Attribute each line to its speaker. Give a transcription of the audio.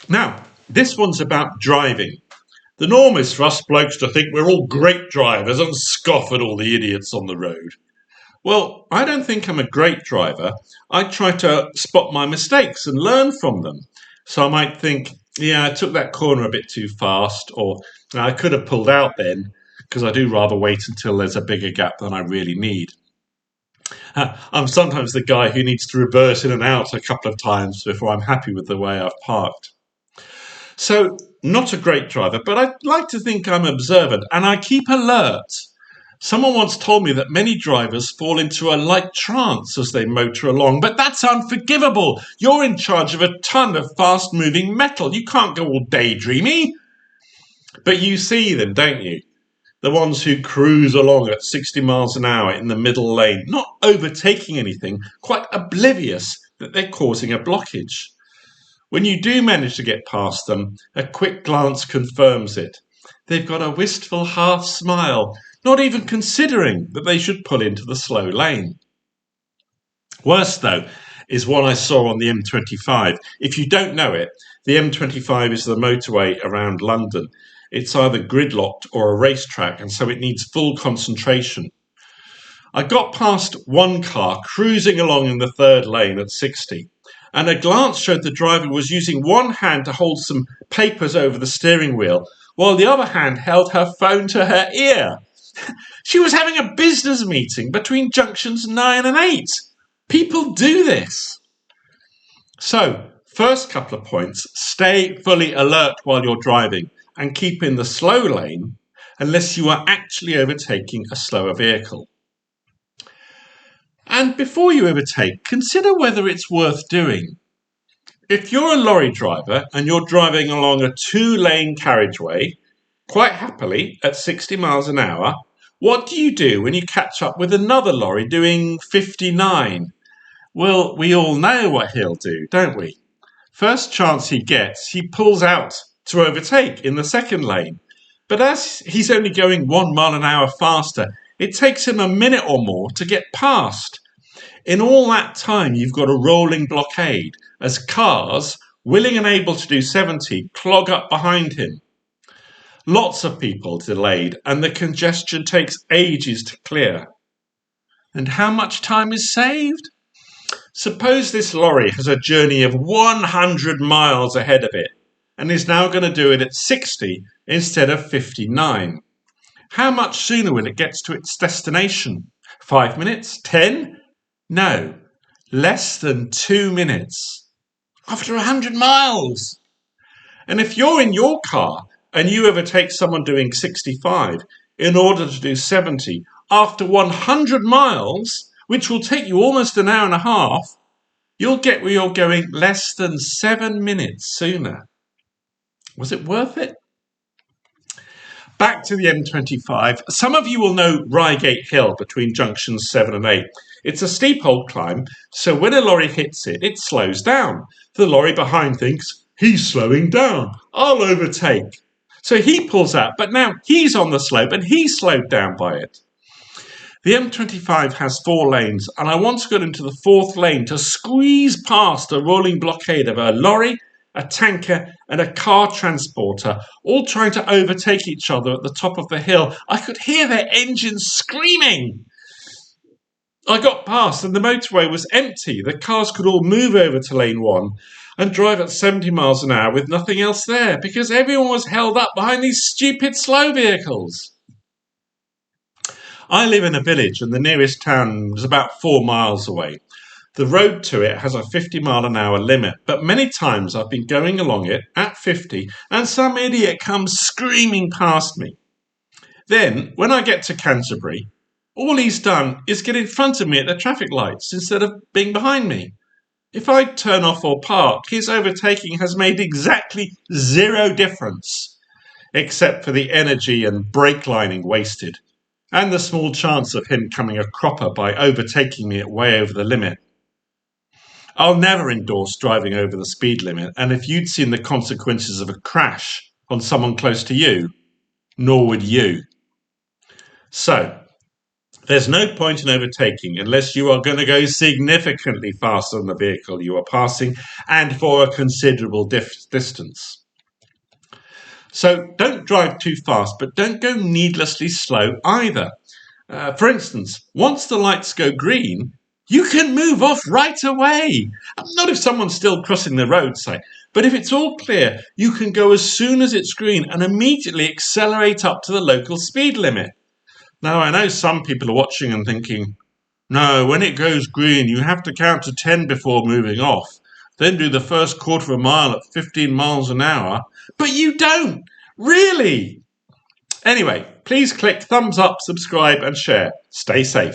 Speaker 1: Now, this one's about driving. The norm is for us blokes to think we're all great drivers and scoff at all the idiots on the road. Well, I don't think I'm a great driver. I try to spot my mistakes and learn from them. So I might think, yeah, I took that corner a bit too fast, or I could have pulled out then, because I do rather wait until there's a bigger gap than I really need. I'm sometimes the guy who needs to reverse in and out a couple of times before I'm happy with the way I've parked. So, not a great driver, but I like to think I'm observant and I keep alert. Someone once told me that many drivers fall into a light trance as they motor along, but that's unforgivable. You're in charge of a ton of fast moving metal. You can't go all daydreamy. But you see them, don't you? The ones who cruise along at 60 miles an hour in the middle lane, not overtaking anything, quite oblivious that they're causing a blockage. When you do manage to get past them, a quick glance confirms it. They've got a wistful half smile, not even considering that they should pull into the slow lane. Worse, though, is one I saw on the M25. If you don't know it, the M25 is the motorway around London. It's either gridlocked or a racetrack, and so it needs full concentration. I got past one car cruising along in the third lane at 60, and a glance showed the driver was using one hand to hold some papers over the steering wheel, while the other hand held her phone to her ear. She was having a business meeting between junctions 9 and 8. People do this. So, first couple of points, stay fully alert while you're driving and keep in the slow lane unless you are actually overtaking a slower vehicle. And before you overtake, consider whether it's worth doing. If you're a lorry driver and you're driving along a 2-lane carriageway, quite happily at 60 miles an hour, what do you do when you catch up with another lorry doing 59? Well, we all know what he'll do, don't we? First chance he gets, he pulls out to overtake in the second lane. But as he's only going 1 mile an hour faster, it takes him a minute or more to get past. In all that time, you've got a rolling blockade as cars, willing and able to do 70, clog up behind him. Lots of people delayed, and the congestion takes ages to clear. And how much time is saved? Suppose this lorry has a journey of 100 miles ahead of it and is now going to do it at 60 instead of 59. How much sooner will it get to its destination? 5 minutes? 10? No, less than 2 minutes. After 100 miles. And if you're in your car and you overtake someone doing 65 in order to do 70 after 100 miles, which will take you almost an hour and a half, you'll get where you're going less than 7 minutes sooner. Was it worth it? Back to the M25. Some of you will know Reigate Hill between junctions 7 and 8. It's a steep old climb, so when a lorry hits it, it slows down. The lorry behind thinks, he's slowing down, I'll overtake. So he pulls out, but now he's on the slope and he's slowed down by it. The M25 has 4 lanes, and I once got into the 4th lane to squeeze past a rolling blockade of a lorry, a tanker, and a car transporter, all trying to overtake each other at the top of the hill. I could hear their engines screaming. I got past, and the motorway was empty. The cars could all move over to lane 1 and drive at 70 miles an hour with nothing else there, because everyone was held up behind these stupid slow vehicles. I live in a village and the nearest town is about 4 miles away. The road to it has a 50 mile an hour limit, but many times I've been going along it at 50 and some idiot comes screaming past me. Then, when I get to Canterbury, all he's done is get in front of me at the traffic lights instead of being behind me. If I turn off or park, his overtaking has made exactly 0 difference, except for the energy and brake lining wasted, and the small chance of him coming a cropper by overtaking me at way over the limit. I'll never endorse driving over the speed limit, and if you'd seen the consequences of a crash on someone close to you, nor would you. So, There's no point in overtaking unless you are going to go significantly faster than the vehicle you are passing and for a considerable distance. So don't drive too fast, but don't go needlessly slow either. For instance, once the lights go green, you can move off right away. Not if someone's still crossing the road, say, but if it's all clear, you can go as soon as it's green and immediately accelerate up to the local speed limit. Now, I know some people are watching and thinking, no, when it goes green, you have to count to 10 before moving off, then do the first quarter of a mile at 15 miles an hour. But you don't, really. Anyway, please click thumbs up, subscribe, and share. Stay safe.